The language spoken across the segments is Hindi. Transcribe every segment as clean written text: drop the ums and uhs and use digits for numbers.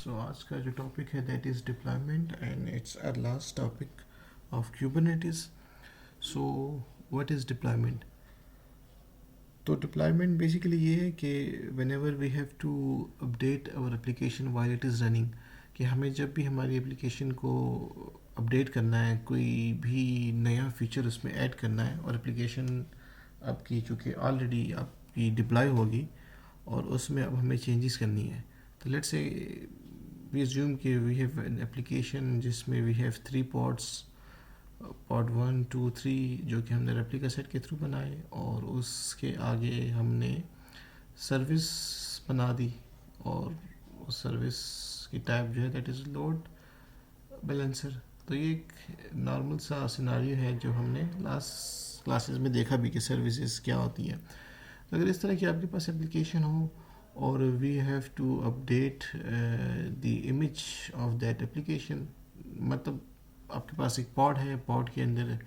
सो आज का जो टॉपिक है that is deployment and it's our last topic of Kubernetes. So what is deployment? तो डिप्लॉयमेंट बेसिकली ये है कि whenever we have to update our application while it is running, कि हमें जब भी हमारी एप्लीकेशन को अपडेट करना है, कोई भी नया फीचर उसमें ऐड करना है, और एप्लीकेशन आपकी चूँकि ऑलरेडी आपकी डिप्लॉय होगी और उसमें अब हमें चेंजेस करनी है. तो लेट्स से वी अज्यूम कि वी हैव एन एप्लीकेशन जिसमें वी हैव 3 पॉड्स, पॉड 1 2 3, जो कि हमने रेप्लिका सेट के थ्रू बनाए, और उसके आगे हमने सर्विस बना दी, और उस सर्विस की टाइप जो है दैट इज़ लोड बैलेंसर. तो ये एक नॉर्मल सा सिनारियो है जो हमने लास्ट क्लासेस में देखा भी कि सर्विसेज क्या होती हैं. तो अगर इस तरह की आपके पास एप्लीकेशन हो और we have to update the image of that application, मतलब आपके पास एक पॉड है, पॉड के अंदर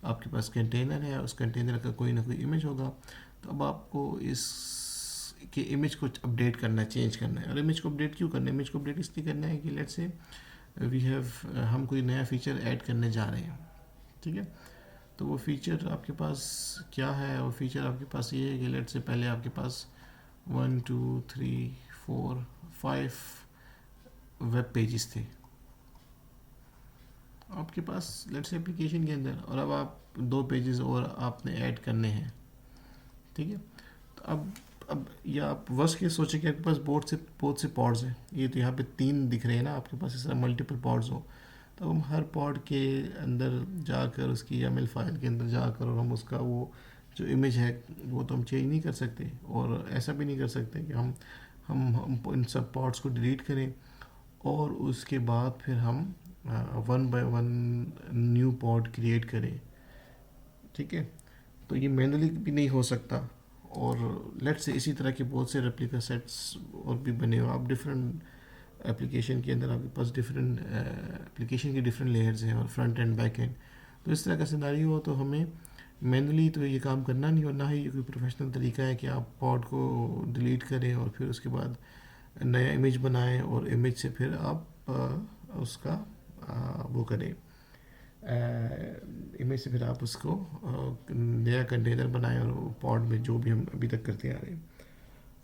आपके पास कंटेनर है, उस कंटेनर का कोई ना कोई इमेज होगा. तो अब आपको इस कि इमेज को अपडेट करना है, चेंज करना है. और इमेज को अपडेट क्यों करना है? इमेज को अपडेट इसलिए करना है कि लेट्स से वी हैव हम कोई नया फीचर ऐड करने जा रहे हैं, ठीक है. तो वो फीचर आपके पास क्या है? वो फीचर आपके पास ये है कि लेट्स से पहले आपके पास 1 2 3 4 5 वेब पेजेस थे आपके पास लेट्स से एप्लीकेशन के अंदर, और अब आप 2 पेजेस और आपने ऐड करने हैं, ठीक है. तो अब या आप वर्स के सोचें कि आपके पास बहुत से पॉड्स हैं. ये तो यहाँ पे 3 दिख रहे हैं ना आपके पास, इस तरह मल्टीपल पॉड्स हो. तो हम हर पॉड के अंदर जाकर उसकी YAML फाइल के अंदर जाकर और हम उसका वो जो इमेज है वो तो हम चेंज नहीं कर सकते, और ऐसा भी नहीं कर सकते कि हम इन सब पॉड्स को डिलीट करें और उसके बाद फिर हम 1 बाय 1 न्यू पॉड क्रिएट करें, ठीक है. तो ये मैनुअली भी नहीं हो सकता. और लेट्स से इसी तरह के बहुत से रेप्लिका सेट्स और भी बने हो. आप डिफरेंट एप्लीकेशन के अंदर आपके पास डिफरेंट एप्लीकेशन के डिफरेंट लेयर्स हैं और फ्रंट एंड बैक एंड. तो इस तरह का सिनारियो हो तो हमें मैनुअली तो ये काम करना नहीं, और ना ही ये कोई प्रोफेशनल तरीका है कि आप पॉड को डिलीट करें और फिर उसके बाद नया इमेज बनाएं और इमेज से फिर आप उसका वो करें, इमेज से फिर आप उसको नया कंटेनर बनाएं और पॉड में जो भी हम अभी तक करते आ रहे हैं.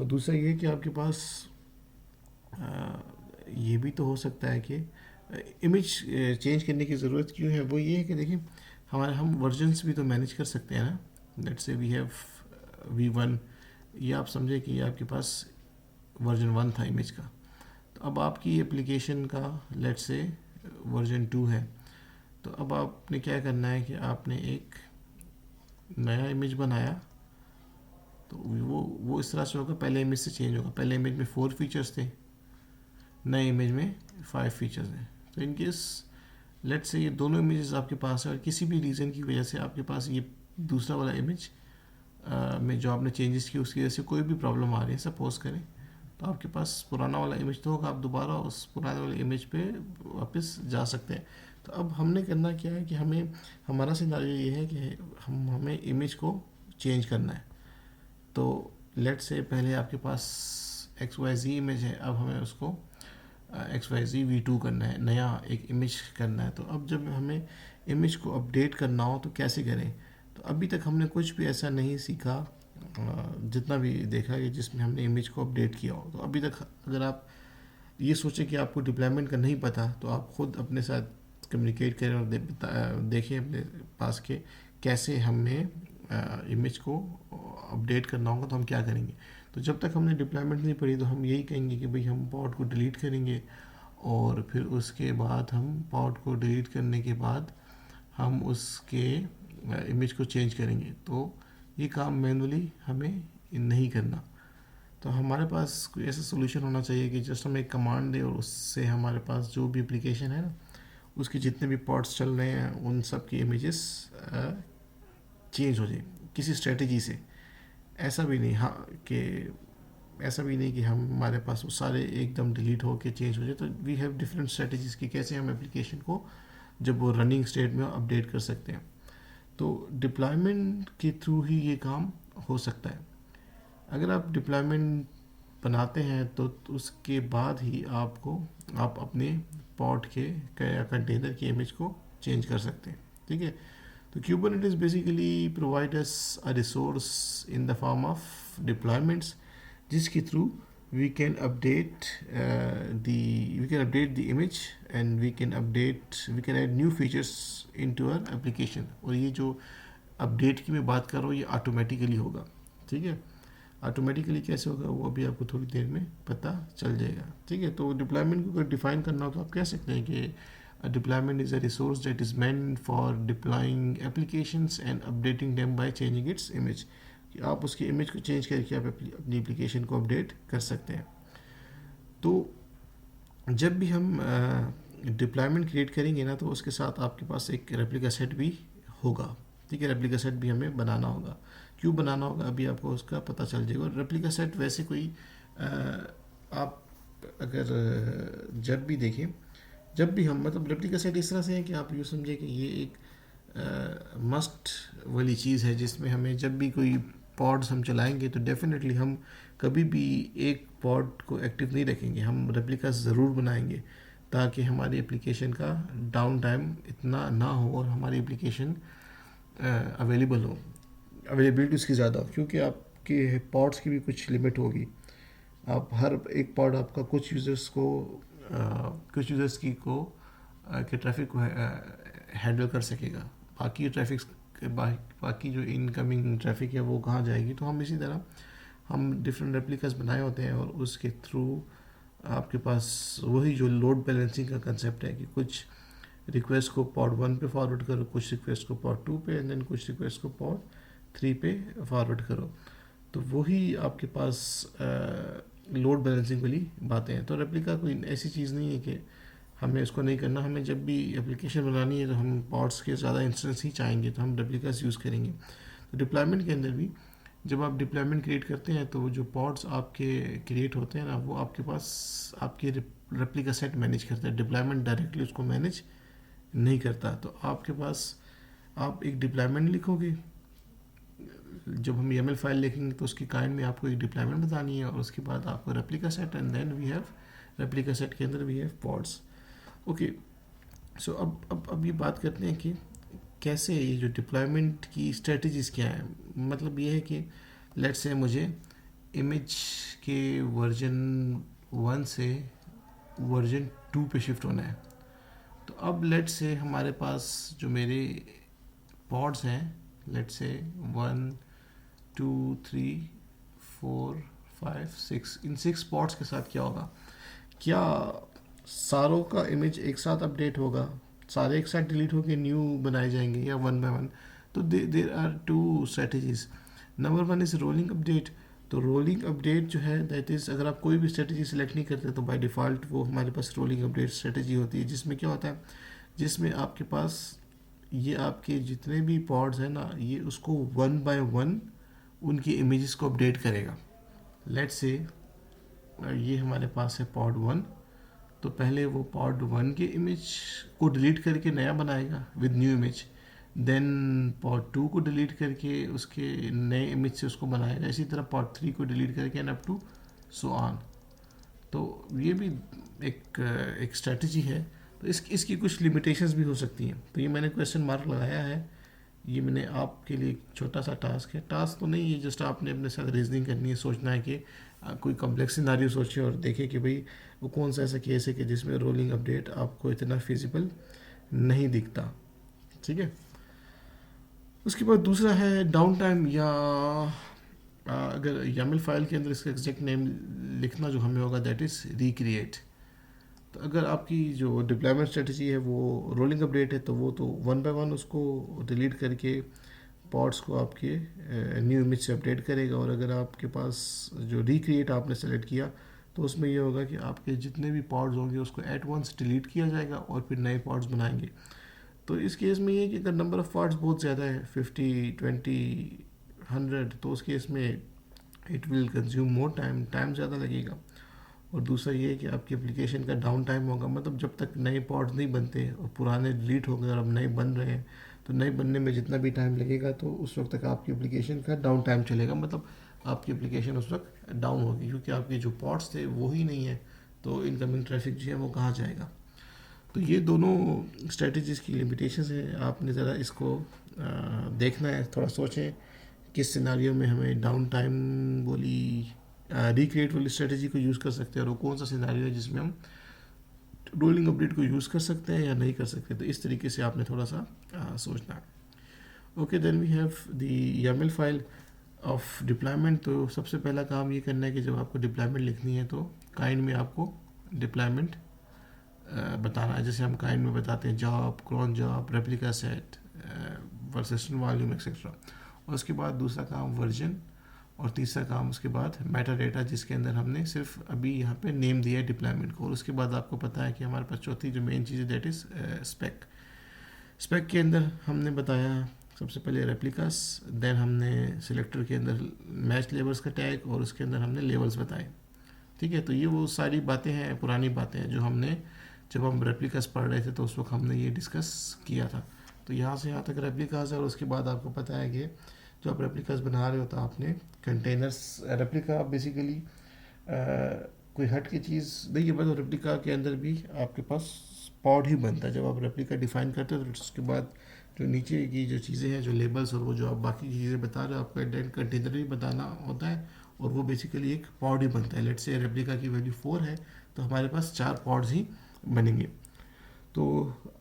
और दूसरा ये कि आपके पास ये भी तो हो सकता है कि इमेज चेंज करने की ज़रूरत क्यों है. वो ये है कि देखिए हम वर्जन्स भी तो मैनेज कर सकते हैं ना. Let's say we have V1, ये आप समझे कि ये आपके पास वर्जन 1 था इमेज का. तो अब आपकी एप्लीकेशन का लेट्स से वर्जन 2 है. तो अब आपने क्या करना है कि आपने एक नया इमेज बनाया. तो वो इस तरह से होगा, पहले इमेज से चेंज होगा. पहले इमेज में 4 फीचर्स थे, नए इमेज में 5 फीचर्स हैं. तो इनकेस लेट्स से ये दोनों इमेजेस आपके पास है और किसी भी रीज़न की वजह से आपके पास ये दूसरा वाला इमेज में जो आपने चेंजेस किए उसकी वजह से कोई भी प्रॉब्लम आ रही है, सपोज करें, तो आपके पास पुराना वाला इमेज तो होगा, आप दोबारा उस पुराने वाले इमेज पे वापस जा सकते हैं. तो अब हमने करना क्या है कि हमारा सिनारियो ये है कि हमें इमेज को चेंज करना है. तो लेट्स से पहले आपके पास XYZ इमेज है, अब हमें उसको XYZ V2 करना है, नया एक इमेज करना है. तो अब जब हमें इमेज को अपडेट करना हो तो कैसे करें? तो अभी तक हमने कुछ भी ऐसा नहीं सीखा, जितना भी देखा कि जिसमें हमने इमेज को अपडेट किया हो. तो अभी तक अगर आप ये सोचें कि आपको डिप्लॉयमेंट का नहीं पता, तो आप खुद अपने साथ कम्युनिकेट करें और देखें अपने पास के कैसे हमें इमेज को अपडेट करना होगा, तो हम क्या करेंगे. तो जब तक हमने डिप्लॉयमेंट नहीं पढ़ी तो हम यही कहेंगे कि भाई हम पॉड को डिलीट करेंगे, और फिर उसके बाद हम पॉड को डिलीट करने के बाद हम उसके इमेज को चेंज करेंगे. तो ये काम मैनुअली हमें नहीं करना. तो हमारे पास कोई ऐसा सोल्यूशन होना चाहिए कि जस्ट हम एक कमांड दें और उससे हमारे पास जो भी एप्लीकेशन है ना, उसके जितने भी पॉड्स चल रहे हैं उन सब की इमेजेस चेंज हो जाए किसी स्ट्रेटजी से. ऐसा भी नहीं, हाँ, कि ऐसा भी नहीं कि हमारे पास वो सारे एकदम डिलीट हो के चेंज हो जाए. तो वी हैव डिफरेंट स्ट्रेटजीज कि कैसे हम एप्लीकेशन को जब वो रनिंग स्टेट में अपडेट कर सकते हैं. तो डिप्लॉयमेंट के थ्रू ही ये काम हो सकता है. अगर आप डिप्लॉयमेंट बनाते हैं तो उसके बाद ही आप अपने पॉड के या कंटेनर की इमेज को चेंज कर सकते हैं, ठीक है। तो Kubernetes basically provide us a resource in the form of deployments जिसके through we can update the image and we can add new features into our application। और ये जो अपडेट की मैं बात कर रहा हूँ ये ऑटोमेटिकली होगा, ठीक है। ऑटोमेटिकली कैसे होगा वो अभी आपको थोड़ी देर में पता चल जाएगा, ठीक है। तो डिप्लॉयमेंट को अगर डिफाइन करना हो तो आप कह सकते हैं कि deployment is a resource that is meant for deploying applications and updating them by changing its image. आप उसकी इमेज को चेंज करके आप अपनी एप्लीकेशन को अपडेट कर सकते हैं। तो जब भी हम डिप्लॉयमेंट क्रिएट करेंगे ना तो उसके साथ आपके पास एक रेप्लिका सेट भी होगा, ठीक है। रेप्लिका सेट भी हमें बनाना होगा। क्यों बनाना होगा अभी आपको उसका पता चल जाएगा। और रेप्लिका सेट वैसे कोई आप अगर जब भी देखें, जब भी हम मतलब रेप्लिका सेट इस तरह से है कि आप यूँ समझे कि ये एक मस्ट वाली चीज़ है जिसमें हमें जब भी कोई पॉड्स हम चलाएंगे तो डेफिनेटली हम कभी भी एक पॉड को एक्टिव नहीं रखेंगे, हम रेप्लिका ज़रूर बनाएंगे ताकि हमारी एप्लीकेशन का डाउन टाइम इतना ना हो और हमारी एप्लीकेशन अवेलेबल हो, अवेलेबिलिटी उसकी ज़्यादा हो। क्योंकि आपके पॉड्स की भी कुछ लिमिट होगी। आप हर एक पॉड आपका कुछ यूज़र्स के ट्रैफिक को हैंडल कर सकेगा, बाकी ट्रैफिक बाकी जो इनकमिंग ट्रैफिक है वो कहाँ जाएगी। तो हम इसी तरह हम डिफरेंट रेप्लिकास बनाए होते हैं और उसके थ्रू आपके पास वही जो लोड बैलेंसिंग का कंसेप्ट है कि कुछ रिक्वेस्ट को पॉड 1 पे फॉरवर्ड करो, कुछ रिक्वेस्ट को पॉड 2 पे एंड देन कुछ रिक्वेस्ट को पॉड 3 पे फॉरवर्ड करो। तो वही आपके पास लोड बैलेंसिंग वाली बातें हैं। तो रेप्लिका कोई ऐसी चीज़ नहीं है कि हमें उसको नहीं करना। हमें जब भी एप्लीकेशन बनानी है तो हम पॉड्स के ज़्यादा इंस्टेंस ही चाहेंगे तो हम रेप्लिकास यूज़ करेंगे। तो डिप्लॉयमेंट के अंदर भी जब आप डिप्लॉयमेंट क्रिएट करते हैं तो जो पॉड्स आपके क्रिएट होते हैं ना वो आपके पास आपके रेप्लिका सेट मैनेज करता है। डिप्लॉयमेंट डायरेक्टली उसको मैनेज नहीं करता। तो आपके पास आप एक डिप्लॉयमेंट लिखोगे, जब हम YAML फाइल लिखेंगे तो उसकी काइंड में आपको एक डिप्लॉयमेंट बतानी है और उसके बाद आपको replica set and then we have replica set के अंदर we have pods. Okay, so अब ये बात करते हैं कि कैसे ये जो डिप्लॉयमेंट की स्ट्रेटजीज़ क्या है। मतलब ये है कि लेट्स से मुझे इमेज के वर्जन 1 से वर्जन 2 पे शिफ्ट होना है। तो अब लेट्स से हमारे पास जो मेरे पॉड्स हैं, लेट्स से 1 2 3 4 5 6, इन 6 पॉड्स के साथ क्या होगा, क्या सारों का इमेज एक साथ अपडेट होगा, सारे एक साथ डिलीट होकर न्यू बनाए जाएंगे या वन बाय वन। तो there are two strategies. Number 1 is rolling update. तो रोलिंग अपडेट जो है दैट इज़ अगर आप कोई भी स्ट्रेटजी सेलेक्ट नहीं करते तो बाय डिफ़ॉल्ट वो हमारे पास रोलिंग अपडेट स्ट्रेटजी होती है, जिसमें क्या होता है, जिसमें आपके पास ये आपके जितने भी पॉड्स हैं ना ये उसको 1 बाय 1 उनकी इमेजेस को अपडेट करेगा। लेट्स से ये हमारे पास है पॉड 1, तो पहले वो पॉड 1 के इमेज को डिलीट करके नया बनाएगा with new image, then pod 2 को डिलीट करके उसके नए इमेज से उसको बनाएगा, इसी तरह पॉड 3 को डिलीट करके and up to so on. तो ये भी एक स्ट्रेटजी है। तो इसकी कुछ लिमिटेशंस भी हो सकती हैं। तो ये मैंने क्वेश्चन मार्क लगाया है, ये मैंने आपके लिए एक छोटा सा टास्क है, टास्क तो नहीं है, जस्ट आपने अपने साथ रीजनिंग करनी है, सोचना है कि कोई कॉम्प्लेक्स सिनारियो सोचे और देखें कि भाई वो कौन सा ऐसा केस है कि जिसमें रोलिंग अपडेट आपको इतना फिजिबल नहीं दिखता, ठीक है। उसके बाद दूसरा है डाउन टाइम, या अगर YAML फाइल के अंदर इसका एग्जैक्ट नेम लिखना जो हमें होगा दैट इज़ रिक्रिएट। तो अगर आपकी जो डिप्लॉयमेंट स्ट्रेटजी है वो रोलिंग अपडेट है तो वो तो 1 बाय 1 उसको डिलीट करके पॉड्स को आपके न्यू इमेज से अपडेट करेगा। और अगर आपके पास जो रिक्रिएट आपने सेलेक्ट किया तो उसमें ये होगा कि आपके जितने भी पॉड्स होंगे उसको एट वंस डिलीट किया जाएगा और फिर नए पॉड्स बनाएंगे। तो इस केस में ये कि अगर नंबर ऑफ़ पॉड्स बहुत ज़्यादा है 50 20 100, तो उस केस में it will consume more time ज़्यादा लगेगा। और दूसरा ये है कि आपकी एप्लीकेशन का डाउन टाइम होगा, मतलब जब तक नए पॉड्स नहीं बनते और पुराने डिलीट हो गए और अब नए बन रहे हैं तो नए बनने में जितना भी टाइम लगेगा तो उस वक्त तक आपकी एप्लीकेशन का डाउन टाइम चलेगा, मतलब आपकी एप्लीकेशन उस वक्त डाउन होगी, क्योंकि आपके जो पॉड्स थे वो ही नहीं है, तो इनकमिंग ट्रैफिक जो है वो कहाँ जाएगा। तो ये दोनों स्ट्रेटजीज़ की लिमिटेशंस हैं, आपने ज़रा इसको देखना है, थोड़ा सोचें किस सिनारियो में हमें डाउन टाइम वाली रिक्रिएट वाली स्ट्रेटजी को यूज़ कर सकते हैं, और वो कौन सा सिनारियो है जिसमें हम रोलिंग अपडेट को यूज़ कर सकते हैं या नहीं कर सकते। तो इस तरीके से आपने थोड़ा सा सोचना है। Okay, then we have the YAML file of deployment. तो सबसे पहला काम ये करना है कि जब आपको डिप्लॉयमेंट लिखनी है तो काइंड में आपको डिप्लॉयमेंट बताना है। जैसे हम काइंड में बताते हैं job, cron job, replica set, version volume etcetera. और उसके बाद दूसरा काम वर्जन, और तीसरा काम उसके बाद मेटा डेटा, जिसके अंदर हमने सिर्फ अभी यहाँ पे नेम दिया है डिप्लॉयमेंट को। और उसके बाद आपको पता है कि हमारे पास चौथी जो मेन चीज़ है दैट इज़ स्पेक। स्पेक के अंदर हमने बताया सबसे पहले रेप्लिकास, देन हमने सिलेक्टर के अंदर मैच लेबल्स का टैग, और उसके अंदर हमने लेवल्स बताए। ठीक है, तो ये वो सारी बातें हैं, पुरानी बातें हैं जो हमने जब हम रेप्लिकास पढ़ रहे थे तो उस वक्त हमने ये डिस्कस किया था। तो यहाँ से यहाँ तक रेप्लिकास है। और उसके बाद आपको पता है कि जो आप रेप्लिकास बना रहे हो तो आपने कंटेनर्स, रेप्लिका बेसिकली कोई हट की चीज़ नहीं है, बस रेप्लिका के अंदर भी आपके पास पॉड ही बनता है। जब आप रेप्लिका डिफाइन करते हो तो उसके बाद जो नीचे की जो चीज़ें हैं, जो लेबल्स और वो जो आप बाकी की चीज़ें बता रहे हो, आपको एंड कंटेनर भी बताना होता है, और वो बेसिकली एक पॉड ही बनता है। लेट से रेप्लिका की वैल्यू 4 है तो हमारे पास 4 पॉड्स ही बनेंगे। तो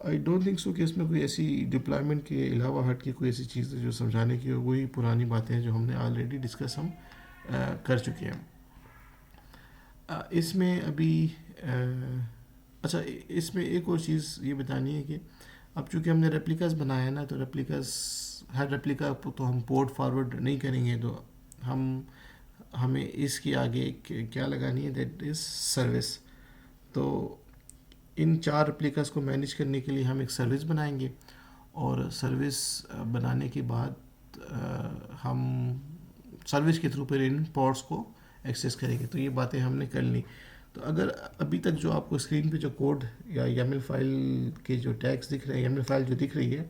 आई डोंट थिंक सो कि इसमें कोई ऐसी डिप्लॉयमेंट के अलावा हट के कोई ऐसी चीज़ जो समझाने की हो, वही पुरानी बातें हैं जो हमने ऑलरेडी डिस्कस हम कर चुके हैं। इसमें अभी अच्छा, इसमें एक और चीज़ ये बतानी है कि अब चूँकि हमने रेप्लिकास बनाया है ना, तो रेप्लिकास, हर रेप्लिका तो हम पोर्ट फॉरवर्ड नहीं करेंगे, तो हमें इसके आगे क्या लगानी है, दैट इज़ सर्विस। तो इन 4 रेप्लिकास को मैनेज करने के लिए हम एक सर्विस बनाएंगे, और सर्विस बनाने के बाद हम सर्विस के थ्रू पर इन पोर्ट्स को एक्सेस करेंगे। तो ये बातें हमने कर ली। तो अगर अभी तक जो आपको स्क्रीन पे जो कोड या YAML फाइल के जो टैग्स दिख रहे हैं, YAML फाइल जो दिख रही है,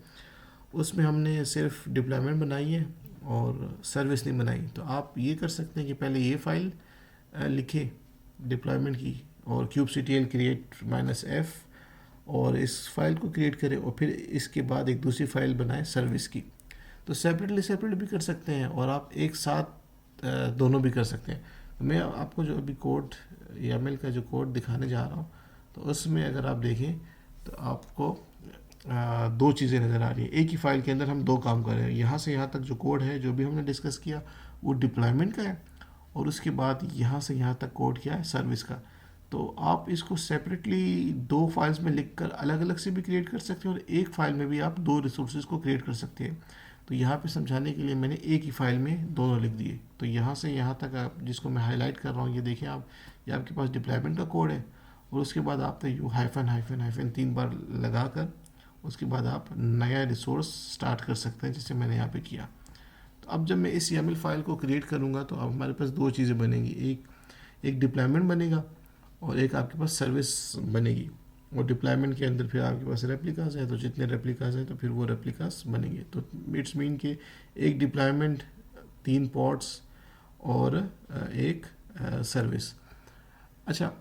उसमें हमने सिर्फ डिप्लॉयमेंट बनाई है और सर्विस नहीं बनाई। तो आप ये कर सकते हैं कि पहले ये फाइल लिखे डिप्लॉयमेंट की, और kubectl create -f, और इस फाइल को क्रिएट करें, और फिर इसके बाद एक दूसरी फाइल बनाएं सर्विस की। तो सेपरेट भी कर सकते हैं, और आप एक साथ दोनों भी कर सकते हैं। तो मैं आपको जो अभी कोड, YAML का जो कोड दिखाने जा रहा हूँ, तो उसमें अगर आप देखें तो आपको दो चीज़ें नज़र आ रही है। एक ही फाइल के अंदर हम दो काम कर रहे हैं। यहाँ से यहाँ तक जो कोड है जो भी हमने डिस्कस किया वो डिप्लॉयमेंट का है, और उसके बाद यहाँ से यहाँ तक कोड क्या है, सर्विस का। तो आप इसको सेपरेटली दो फाइल्स में लिखकर अलग अलग से भी क्रिएट कर सकते हैं, और एक फाइल में भी आप दो रिसोर्सेज को क्रिएट कर सकते हैं। तो यहाँ पे समझाने के लिए मैंने एक ही फाइल में दोनों लिख दिए। तो यहाँ से यहाँ तक आप, जिसको मैं हाईलाइट कर रहा हूँ, ये देखें आप, ये आपके पास डिप्लॉयमेंट का कोड है, और उसके बाद आपने यू हाइफन 3 बार लगा कर उसके बाद आप नया रिसोर्स स्टार्ट कर सकते हैं, जैसे मैंने यहाँ पे किया। तो अब जब मैं इस YAML फाइल को क्रिएट करूँगा तो अब हमारे पास दो चीज़ें बनेंगी, एक डिप्लॉयमेंट बनेगा और एक आपके पास सर्विस बनेगी। और डिप्लॉयमेंट के अंदर फिर आपके पास रेप्लिकास है, तो जितने रेप्लिकास हैं तो फिर वो रेप्लिकास बनेंगे। तो इट्स मीन के एक डिप्लॉयमेंट, 3 पॉड्स और एक सर्विस। अच्छा,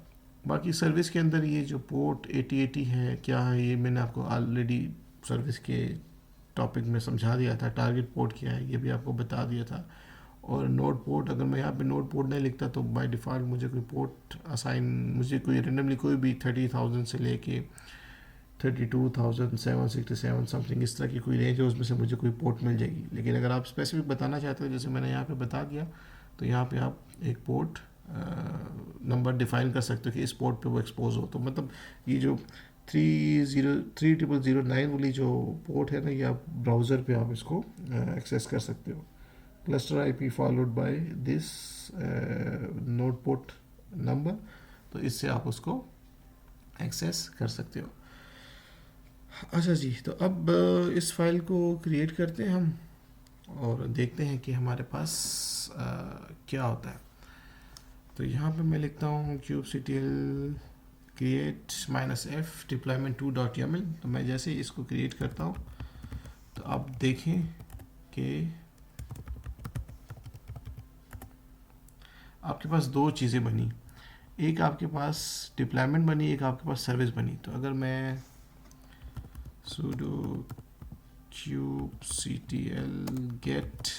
बाकी सर्विस के अंदर ये जो पोर्ट 8080 है, क्या है, ये मैंने आपको ऑलरेडी सर्विस के टॉपिक में समझा दिया था। टारगेट पोर्ट क्या है ये भी आपको बता दिया था। और नोड पोर्ट, अगर मैं यहाँ पे नोड पोर्ट नहीं लिखता तो बाय डिफ़ॉल्ट मुझे कोई पोर्ट असाइन, मुझे कोई रेंडमली कोई भी 30,000 से लेके 32,767 समथिंग इस तरह की कोई रेंज है, उसमें से मुझे कोई पोर्ट मिल जाएगी। लेकिन अगर आप स्पेसिफिक बताना चाहते हो, जैसे मैंने यहाँ पे बता दिया, तो यहाँ पे आप एक पोर्ट नंबर डिफाइन कर सकते हो कि इस पोर्ट पे वो एक्सपोज हो। तो मतलब ये जो 3009 वाली जो पोर्ट है ना, ये आप ब्राउज़र पे आप इसको एक्सेस कर सकते हो। Cluster IP followed by this node port number, तो इससे आप उसको एक्सेस कर सकते हो। अच्छा जी, तो अब इस फाइल को क्रिएट करते हैं हम, और देखते हैं कि हमारे पास क्या होता है। तो यहाँ पे मैं लिखता हूँ kubectl create -f deployment2.yaml। तो मैं जैसे ही इसको क्रिएट करता हूँ तो आप देखें कि आपके पास दो चीज़ें बनी, एक आपके पास डिप्लॉयमेंट बनी, एक आपके पास सर्विस बनी। तो अगर मैं sudo kubectl get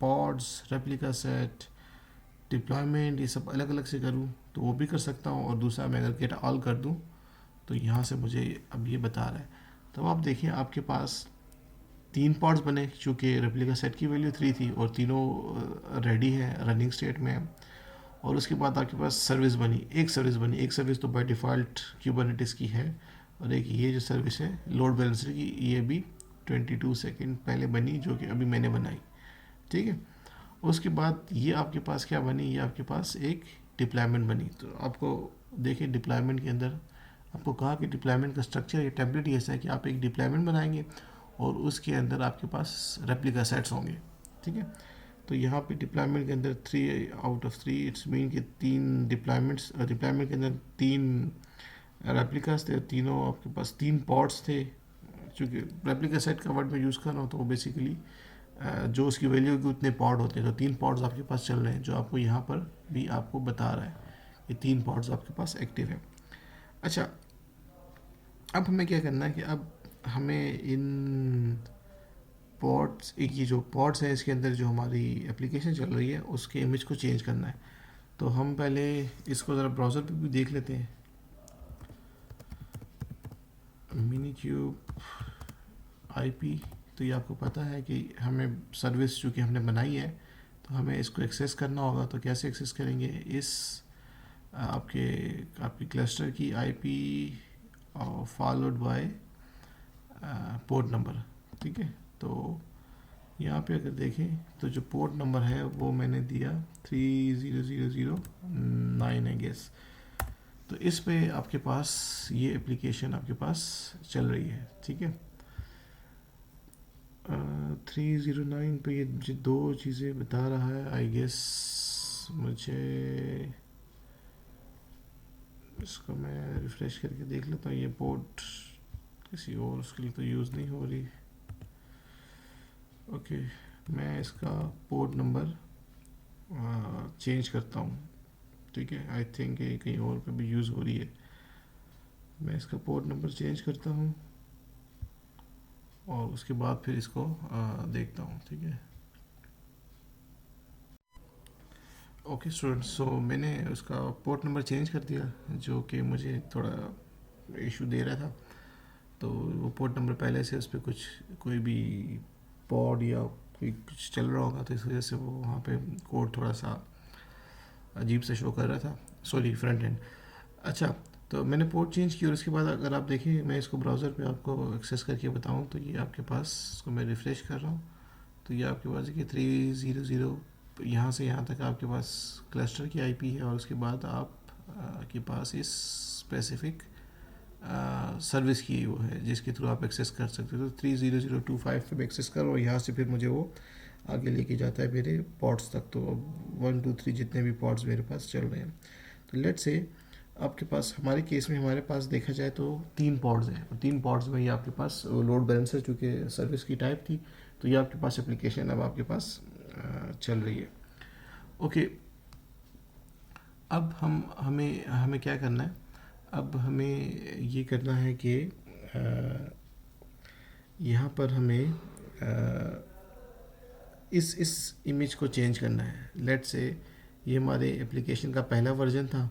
pods replica set deployment ये सब अलग अलग से करूँ तो वो भी कर सकता हूँ, और दूसरा मैं अगर गेट ऑल कर दूँ तो यहाँ से मुझे अब ये बता रहा है। तो आप देखिए आपके पास तीन पॉड्स बने, चूँकि रेप्लिका सेट की वैल्यू 3 थी और तीनों रेडी है, रनिंग स्टेट में है। और उसके बाद आपके पास सर्विस बनी, एक सर्विस तो बाय डिफ़ॉल्ट क्यूबरनेटिस की है, और एक ये जो सर्विस है लोड बैलेंसर की, ये भी 22 सेकंड पहले बनी, जो कि अभी मैंने बनाई। ठीक है, उसके बाद ये आपके पास क्या बनी, ये आपके पास एक डिप्लॉयमेंट बनी। तो आपको देखिए डिप्लॉयमेंट के अंदर आपको कहा कि डिप्लॉयमेंट का स्ट्रक्चर या टेम्पलेट ही ऐसा है कि आप एक डिप्लॉयमेंट बनाएंगे और उसके अंदर आपके पास रेप्लिका सेट्स होंगे। ठीक है, तो यहाँ पे डिप्लॉयमेंट के अंदर 3 आउट ऑफ 3 इट्स मीन कि 3 डिप्लॉयमेंट के अंदर 3 रेप्लिकास थे, तीनों आपके पास 3 पॉड्स थे। चूँकि रेप्लिका सेट का वर्ड मैं यूज़ कर रहा हूँ तो वो बेसिकली जो उसकी वैल्यू होगी उतने पॉड होते हैं। तो 3 पॉड्स आपके पास चल रहे हैं, जो आपको यहाँ पर भी आपको बता रहा है कि 3 पॉड्स आपके पास एक्टिव है। अच्छा, अब हमें क्या करना है कि अब हमें इन पॉड्स, एक ये जो पॉड्स है इसके अंदर जो हमारी एप्लीकेशन चल रही है उसके इमेज को चेंज करना है। तो हम पहले इसको ज़रा ब्राउज़र पे भी देख लेते हैं। मिनी क्यूब आईपी, तो ये आपको पता है कि हमें सर्विस चूँकि हमने बनाई है तो हमें इसको एक्सेस करना होगा। तो कैसे एक्सेस करेंगे, इस आपकी क्लस्टर की IP followed by port number. ठीक है, तो यहाँ पे अगर देखें तो जो पोर्ट नंबर है वो मैंने दिया 30009 है गेस। तो इस पे आपके पास ये एप्लीकेशन आपके पास चल रही है। ठीक है, 309 पे ये मुझे दो चीज़ें बता रहा है आई गेस। मुझे इसको मैं रिफ़्रेश करके देख लेता हूँ। ये पोर्ट किसी और उसके लिए तो यूज़ नहीं हो रही। ओके, मैं इसका पोर्ट नंबर चेंज करता हूँ। ठीक है, आई थिंक ये कहीं और पे भी यूज़ हो रही है। मैं इसका पोर्ट नंबर चेंज करता हूँ और उसके बाद फिर इसको देखता हूँ। ठीक है, ओके स्टूडेंट्स, सो मैंने उसका पोर्ट नंबर चेंज कर दिया, जो कि मुझे थोड़ा इशू दे रहा था। तो वो पोर्ट नंबर पहले से उस पर कोई भी पॉड या कोई कुछ चल रहा होगा, तो इस वजह से वो वहाँ पे कोड थोड़ा सा अजीब से शो कर रहा था, सॉरी फ्रंट एंड। अच्छा, तो मैंने पोर्ट चेंज की और उसके बाद अगर आप देखें, मैं इसको ब्राउज़र पे आपको एक्सेस करके बताऊं, तो ये आपके पास, इसको मैं रिफ़्रेश कर रहा हूँ तो ये आपके पास देखिए 300 यहाँ से यहाँ तक आपके पास क्लस्टर की आईपी है, और उसके बाद आप के पास इस स्पेसिफिक सर्विस की वो है जिसके थ्रू आप एक्सेस कर सकते हो। तो 30025 पे एक्सेस करो और यहाँ से फिर मुझे वो आगे लेके जाता है मेरे पॉड्स तक। तो 1 2 3 जितने भी पॉड्स मेरे पास चल रहे हैं, तो लेट्स से आपके पास, हमारे केस में हमारे पास देखा जाए तो 3 पॉड्स हैं, और 3 पॉड्स में ये आपके पास लोड बैलेंसर चूँकि सर्विस की टाइप थी, तो ये आपके पास एप्लीकेशन अब आपके पास चल रही है। ओके, अब हमें हमें क्या करना है, अब हमें ये करना है कि यहाँ पर हमें इस इमेज को चेंज करना है। लेट्स से ये हमारे एप्लीकेशन का पहला वर्जन था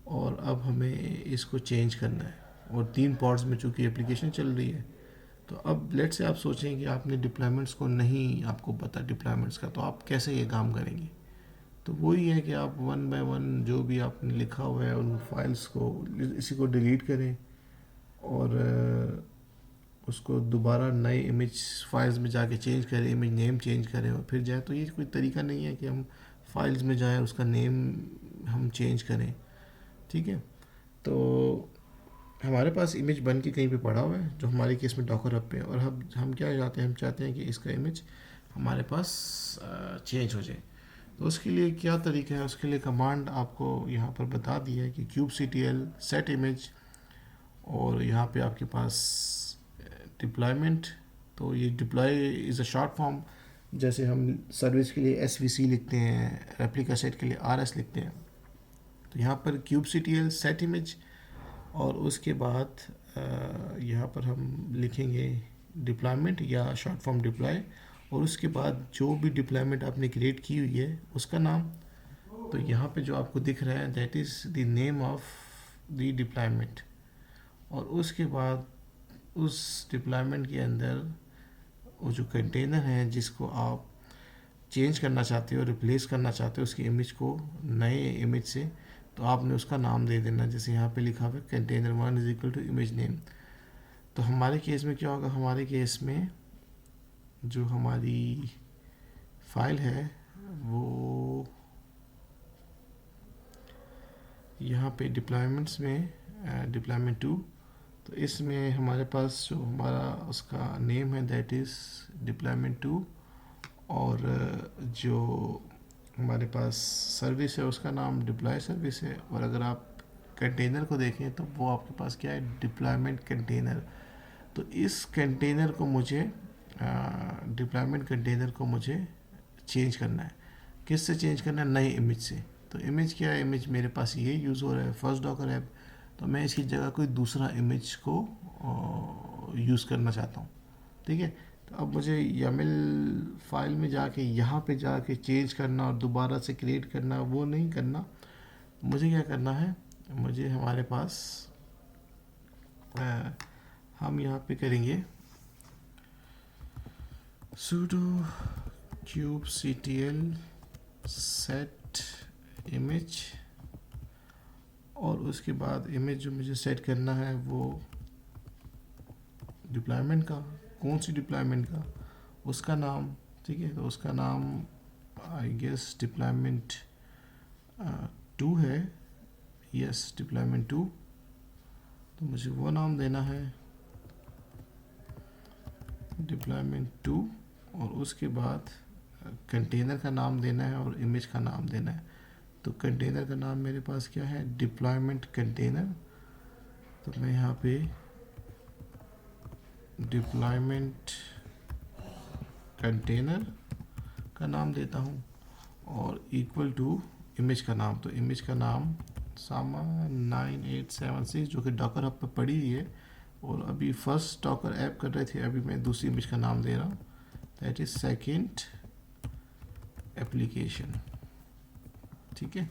और अब हमें इसको चेंज करना है, और 3 पॉड्स में चूँकि एप्लीकेशन चल रही है। तो अब लेट्स से आप सोचें कि आपने डिप्लॉयमेंट्स को नहीं आपको पता डिप्लॉयमेंट्स का, तो आप कैसे ये काम करेंगे। तो वही है कि आप 1 बाय 1 जो भी आपने लिखा हुआ है उन फाइल्स को, इसी को डिलीट करें और उसको दोबारा नए इमेज फाइल्स में जाके चेंज करें, इमेज नेम चेंज करें और फिर जाए। तो ये कोई तरीका नहीं है कि हम फाइल्स में जाएं उसका नेम हम चेंज करें। ठीक है, तो हमारे पास इमेज बन के कहीं पे पड़ा हुआ है जो हमारे केस में डॉकर हब पे है, और हम क्या चाहते हैं, हम चाहते हैं कि इसका इमेज हमारे पास चेंज हो जाए। तो उसके लिए क्या तरीका है, उसके लिए कमांड आपको यहाँ पर बता दी है कि kubectl set image, और यहाँ पे आपके पास डिप्लॉयमेंट। तो ये deploy is a short form, जैसे हम सर्विस के लिए SVC लिखते हैं, रेप्लिका सेट के लिए RS लिखते हैं। तो यहाँ पर kubectl set image और उसके बाद यहाँ पर हम लिखेंगे डिप्लॉयमेंट या शॉर्ट फॉर्म डिप्लॉय, और उसके बाद जो भी डिप्लॉयमेंट आपने क्रिएट की हुई है उसका नाम। तो यहाँ पे जो आपको दिख रहा है that is the name of the deployment, और उसके बाद उस डिप्लॉयमेंट के अंदर वो जो कंटेनर है जिसको आप चेंज करना चाहते हो, रिप्लेस करना चाहते हो उसकी इमेज को नए इमेज से, तो आपने उसका नाम दे देना। जैसे यहाँ पे लिखा हुआ है container 1 is equal to image name. तो हमारे केस में क्या होगा, हमारे केस में जो हमारी फाइल है वो यहाँ पे डिप्लॉयमेंट्स में डिप्लॉयमेंट 2, तो इसमें हमारे पास जो हमारा उसका नेम है दैट इज़ डिप्लॉयमेंट 2, और जो हमारे पास सर्विस है उसका नाम डिप्लॉय सर्विस है। और अगर आप कंटेनर को देखें तो वो आपके पास क्या है, डिप्लॉयमेंट कंटेनर। तो इस कंटेनर को मुझे डिप्लॉयमेंट कंटेनर को मुझे चेंज करना है। किस से चेंज करना है, नई इमेज से। तो इमेज क्या है, इमेज मेरे पास ये यूज़ हो रहा है फर्स्ट डॉकर ऐप, तो मैं इसकी जगह कोई दूसरा इमेज को यूज़ करना चाहता हूँ। ठीक है, तो अब मुझे YAML फाइल में जाके यहाँ पे जाके चेंज करना और दोबारा से क्रिएट करना वो नहीं करना। मुझे क्या करना है, मुझे हमारे पास हम यहाँ पे करेंगे sudo kubectl set image, और उसके बाद इमेज जो मुझे सेट करना है वो डिप्लॉयमेंट का, कौन सी डिप्लॉयमेंट का, उसका नाम। ठीक है, तो उसका नाम आई गेस डिप्लॉयमेंट 2 है, यस डिप्लॉयमेंट 2। तो मुझे वो नाम देना है डिप्लॉयमेंट 2, और उसके बाद कंटेनर का नाम देना है और इमेज का नाम देना है। तो कंटेनर का नाम मेरे पास क्या है, डिप्लॉयमेंट कंटेनर। तो मैं यहाँ पे डिप्लॉयमेंट कंटेनर का नाम देता हूँ और इक्वल टू इमेज का नाम। तो इमेज का नाम सामा 9876 जो कि डॉकर हब पर पड़ी हुई है, और अभी फर्स्ट डॉकर ऐप कर रहे थे, अभी मैं दूसरी इमेज का नाम दे रहा हूँ दैट इज सेकेंड एप्लीकेशन। ठीक है,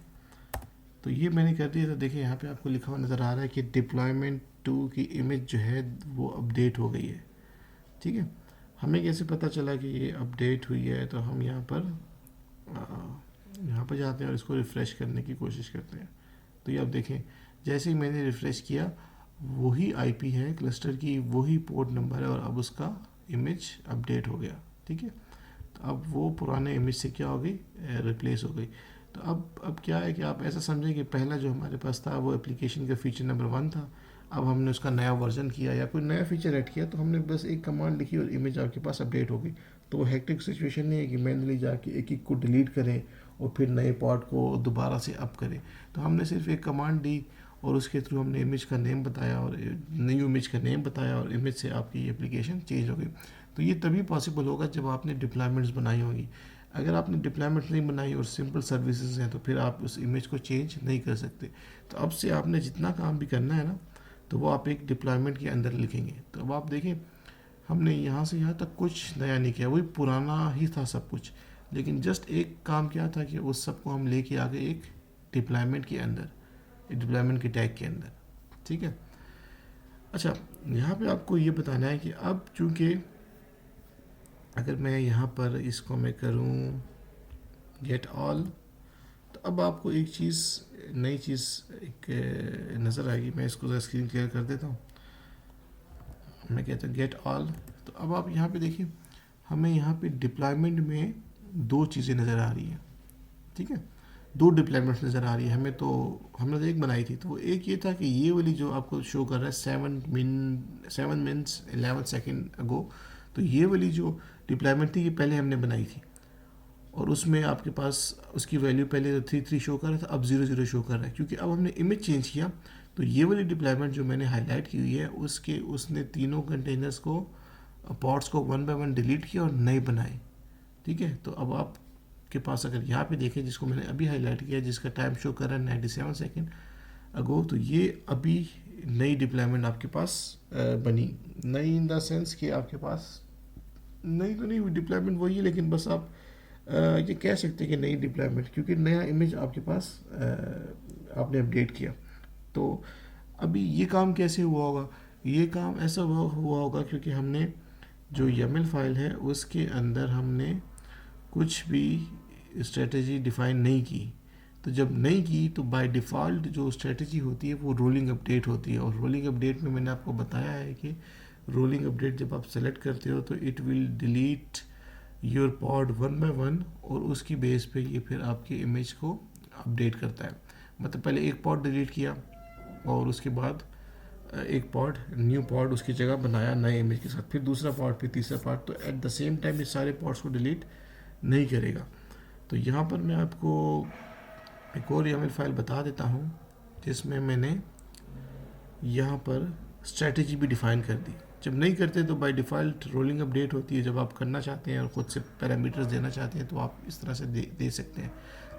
तो ये मैंने कर दिया। तो देखिए यहाँ पे आपको लिखा हुआ नज़र आ रहा है कि डिप्लॉयमेंट 2 की इमेज जो है वो अपडेट हो गई है। ठीक है, हमें कैसे पता चला कि ये अपडेट हुई है, तो हम यहाँ पर जाते हैं और इसको रिफ़्रेश करने की कोशिश करते हैं। तो ये अब देखें, जैसे ही मैंने रिफ़्रेश किया वही IP है क्लस्टर की, वही पोर्ट नंबर है, और अब उसका इमेज अपडेट हो गया। ठीक है, तो अब वो पुराने इमेज से क्या हो गई, रिप्लेस हो गई। तो अब क्या है कि आप ऐसा समझें कि पहला जो हमारे पास था वो एप्लीकेशन का फीचर नंबर 1 था, अब हमने उसका नया वर्जन किया या कोई नया फीचर ऐड किया, तो हमने बस एक कमांड लिखी और इमेज आपके पास अपडेट हो गई। तो वो हेक्टिक सिचुएशन नहीं है कि मैनुअली जाके एक एक को डिलीट करें और फिर नए पार्ट को दोबारा से अप करें। तो हमने सिर्फ एक कमांड दी और उसके थ्रू हमने इमेज का नेम बताया और न्यू इमेज का नेम बताया, और इमेज से आपकी एप्लीकेशन चेंज हो गई। तो ये तभी पॉसिबल होगा जब आपने डिप्लॉयमेंट्स बनाई होंगी। अगर आपने डिप्लॉयमेंट नहीं बनाई और सिंपल सर्विसेज हैं तो फिर आप उस इमेज को चेंज नहीं कर सकते। तो अब से आपने जितना काम भी करना है ना, तो वो आप एक डिप्लॉयमेंट के अंदर लिखेंगे। तो अब आप देखें, हमने यहाँ से यहाँ तक कुछ नया नहीं किया, वही पुराना ही था सब कुछ, लेकिन जस्ट एक काम क्या था कि उस सब को हम लेके आ गए एक डिप्लॉयमेंट के अंदर, डिप्लॉयमेंट के टैग के अंदर। ठीक है, अच्छा यहाँ पे आपको ये बताना है कि अब चूँकि अगर मैं यहाँ पर इसको मैं करूँ गेट ऑल, तो अब आपको एक चीज़, नई चीज़ एक नज़र आएगी। मैं इसको ज़रा स्क्रीन क्लियर कर देता हूँ। मैं कहता हूँ गेट ऑल, तो अब आप यहाँ पे देखिए, हमें यहाँ पे डिप्लॉयमेंट में दो चीज़ें नज़र आ रही हैं। ठीक है, दो डिप्लॉयमेंट्स नज़र आ रही है हमें। तो हमने तो एक बनाई थी, तो एक ये था कि ये वाली जो आपको शो कर रहा है 7 मिनट्स 11 सेकेंड अगो, तो ये वाली जो डिप्लॉयमेंट थी ये पहले हमने बनाई थी, और उसमें आपके पास उसकी वैल्यू पहले 3 शो कर रहा था, अब 0 शो कर रहा है, क्योंकि अब हमने इमेज चेंज किया। तो ये वाली डिप्लॉयमेंट जो मैंने हाईलाइट की हुई है उसने तीनों कंटेनर्स को, पॉड्स को 1 बाय 1 डिलीट किया और नए बनाए। ठीक है, तो अब आपके पास अगर यहाँ पे देखें, जिसको मैंने अभी हाईलाइट किया, जिसका टाइम शो कर रहा है 97 सेकेंड अगो, तो ये अभी नई डिप्लॉयमेंट आपके पास बनी। नई इन द सेंस कि आपके पास नई तो नहीं हुई, डिप्लॉयमेंट वही है, लेकिन बस आप ये कह सकते हैं कि नई डिप्लॉयमेंट, क्योंकि नया इमेज आपके पास आपने अपडेट किया। तो अभी ये काम कैसे हुआ होगा? ये काम ऐसा हुआ होगा क्योंकि हमने जो YAML फाइल है उसके अंदर हमने कुछ भी स्ट्रेटजी डिफाइन नहीं की। तो जब नहीं की तो बाय डिफ़ॉल्ट जो स्ट्रेटजी होती है वो रोलिंग अपडेट होती है, और रोलिंग अपडेट में मैंने आपको बताया है कि रोलिंग अपडेट जब आप सेलेक्ट करते हो तो it will delete your pod one by one, और उसकी बेस पे ये फिर आपके इमेज को अपडेट करता है। मतलब पहले एक पॉड डिलीट किया और उसके बाद एक पॉड, न्यू पॉड उसकी जगह बनाया नए इमेज के साथ, फिर दूसरा पॉड, फिर तीसरा पॉड, तो एट द सेम टाइम इस सारे पॉड्स को डिलीट नहीं करेगा। तो यहाँ पर मैं आपको एक और YAML फाइल बता देता हूँ जिसमें मैंने यहाँ पर स्ट्रेटजी भी डिफाइन कर दी। जब नहीं करते तो बाय डिफ़ॉल्ट रोलिंग अपडेट होती है, जब आप करना चाहते हैं और ख़ुद से पैरामीटर्स देना चाहते हैं तो आप इस तरह से दे सकते हैं।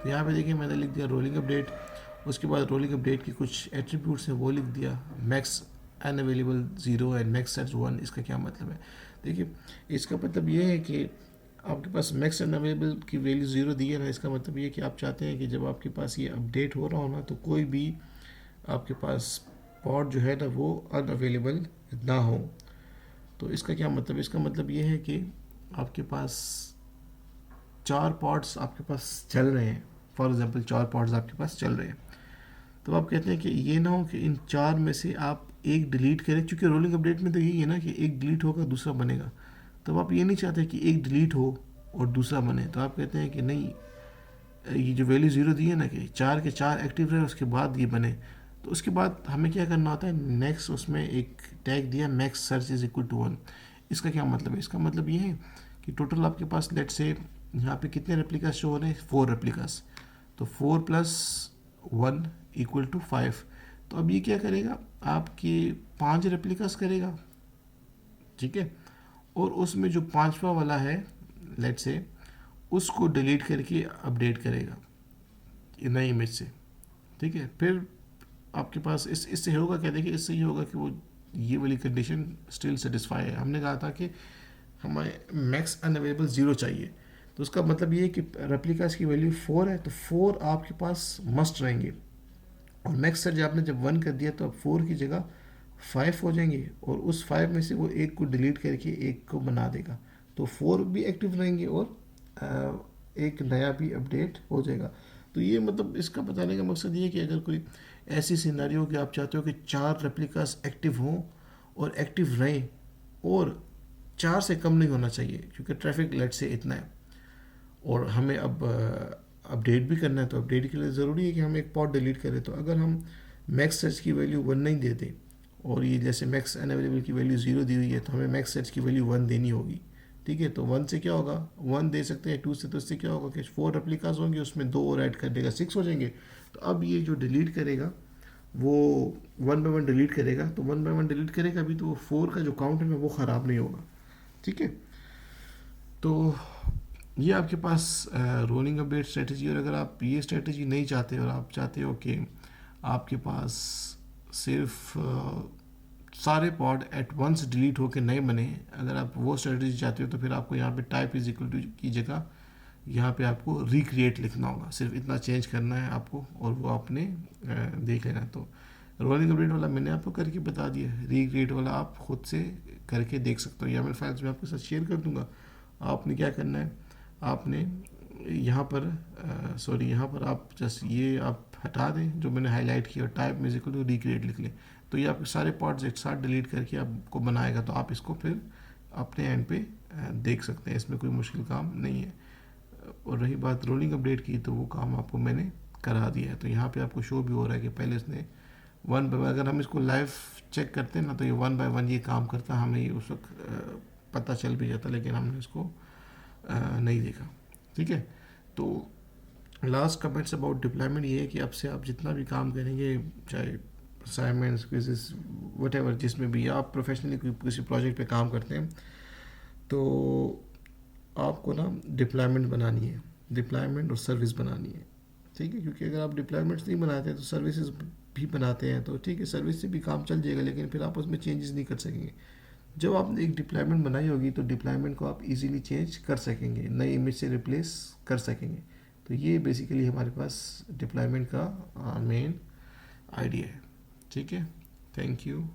तो यहाँ पे देखिए मैंने लिख दिया रोलिंग अपडेट, उसके बाद रोलिंग अपडेट की कुछ एट्रीब्यूट्स हैं वो लिख दिया, max unavailable 0 and max search 1। इसका क्या मतलब है? देखिए इसका मतलब ये है कि आपके पास मैक्स अनअवेलेबल की वैल्यू 0 दी है ना, इसका मतलब ये है कि आप चाहते हैं कि जब आपके पास ये अपडेट हो रहा हो ना तो कोई भी आपके पास पॉड जो है ना वो अनअवेलेबल ना हो। तो इसका क्या मतलब? इसका मतलब ये है कि आपके पास 4 पॉड्स आपके पास चल रहे हैं, फॉर एग्जांपल 4 पॉड्स आपके पास चल रहे हैं, तो आप कहते हैं कि ये ना हो कि इन 4 में से आप एक डिलीट करें, क्योंकि रोलिंग अपडेट में तो यही है ना कि एक डिलीट होगा दूसरा बनेगा। तो आप ये नहीं चाहते कि एक डिलीट हो और दूसरा बने, तो आप कहते हैं कि नहीं, ये जो वैल्यू 0 दी है ना कि 4 के 4 एक्टिव रहे उसके बाद ये बने, तो उसके बाद हमें क्या करना होता है, नेक्स्ट उसमें एक टैग दिया max surge is equal to 1। इसका क्या मतलब है? इसका मतलब ये है कि टोटल आपके पास लेट से यहाँ पे कितने रेप्लिकास शो हो रहे हैं, 4 रेप्लिकास, तो 4 प्लस 1 इक्वल टू 5। तो अब ये क्या करेगा, आपके 5 रेप्लिकास करेगा, ठीक है, और उसमें जो 5वां वाला है लेट से उसको डिलीट करके अपडेट करेगा नई इमेज से, ठीक है। फिर आपके पास इससे होगा क्या? देखिए इससे ये होगा कि वो ये वाली कंडीशन स्टिल सेटिस्फाई है। हमने कहा था कि हमें मैक्स अनअवेलेबल 0 चाहिए, तो उसका मतलब ये है कि रेप्लिकास की वैल्यू 4 है, तो 4 आपके पास मस्ट रहेंगे, और मैक्स सर्च आपने जब 1 कर दिया तो अब 4 की जगह 5 हो जाएंगे, और उस 5 में से वो एक को डिलीट करके एक को बना देगा, तो 4 भी एक्टिव रहेंगे और एक नया भी अपडेट हो जाएगा। तो ये मतलब इसका बताने का मकसद ये है कि अगर कोई ऐसी सिनेरियो कि आप चाहते हो कि 4 रेप्लिकास एक्टिव हों और एक्टिव रहें, और 4 से कम नहीं होना चाहिए क्योंकि ट्रैफिक लेट से इतना है, और हमें अब अपडेट भी करना है, तो अपडेट के लिए ज़रूरी है कि हम एक पॉड डिलीट करें। तो अगर हम मैक्स सर्च की वैल्यू 1 नहीं देते, और ये जैसे मैक्स अनअवेलेबल की वैल्यू 0 दी हुई है, तो हमें मैक्स सर्च की वैल्यू 1 देनी होगी, ठीक है। तो 1 से क्या होगा, 1 दे सकते हैं, 2 से, तो इससे क्या होगा कि 4 रेप्लिकास होंगे, उसमें 2 और ऐड कर देगा, 6 हो जाएंगे। तो अब ये जो डिलीट करेगा वो 1 बाय 1 डिलीट करेगा, तो 1 बाय 1 डिलीट करेगा भी, तो वो 4 का जो काउंट है वो ख़राब नहीं होगा, ठीक है। तो ये आपके पास रोलिंग अपडेट स्ट्रेटजी। और अगर आप ये स्ट्रेटजी नहीं चाहते और आप चाहते हो कि आपके पास सिर्फ सारे पॉड एट वंस डिलीट होकर नए बने, अगर आप वो स्ट्रेटजी चाहते हो तो फिर आपको यहाँ पे टाइप इज इक्वल टू की जगह यहाँ पे आपको रिक्रिएट लिखना होगा, सिर्फ इतना चेंज करना है आपको, और वो आपने देख लेना। तो रोलिंग अपडेट वाला मैंने आपको करके बता दिया, रिक्रिएट वाला आप खुद से करके देख सकते हो, YAML फाइल्स मैं आपके साथ शेयर कर दूंगा। आपने क्या करना है, आपने यहाँ पर यहाँ पर आप जस्ट ये आप हटा दें जो मैंने हाईलाइट किया, और टाइप में इक्वल टू रिक्रिएट लिख लें, तो ये आपके सारे पार्ट्स एक साथ डिलीट करके आपको बनाएगा। तो आप इसको फिर अपने एंड पे देख सकते हैं, इसमें कोई मुश्किल काम नहीं है। और रही बात रोलिंग अपडेट की, तो वो काम आपको मैंने करा दिया है। तो यहाँ पे आपको शो भी हो रहा है कि पहले इसने 1 बाय 1, अगर हम इसको लाइव चेक करते हैं ना तो ये 1 बाय 1 ये काम करता, हमें ये उस वक्त पता चल भी जाता, लेकिन हमने इसको नहीं देखा, ठीक है। तो लास्ट कमेंट्स अबाउट डिप्लॉयमेंट ये है कि अब से आप जितना भी काम करेंगे, चाहे असाइनमेंट्स, क्विज़ेस, वटेवर, जिसमें भी आप प्रोफेशनली किसी प्रोजेक्ट पे काम करते हैं, तो आपको ना डिप्लॉयमेंट बनानी है, डिप्लॉयमेंट और सर्विस बनानी है, ठीक है। क्योंकि अगर आप डिप्लॉयमेंट्स नहीं बनाते तो सर्विसेज भी बनाते हैं तो ठीक है, सर्विस से भी काम चल जाएगा, लेकिन फिर आप उसमें चेंजेस नहीं कर सकेंगे। जब आपने एक डिप्लॉयमेंट बनाई होगी तो डिप्लॉयमेंट को आप इजीली चेंज कर सकेंगे, नई इमेज से रिप्लेस कर सकेंगे। तो ये बेसिकली हमारे पास डिप्लॉयमेंट का मेन आइडिया है, ठीक है। Thank you.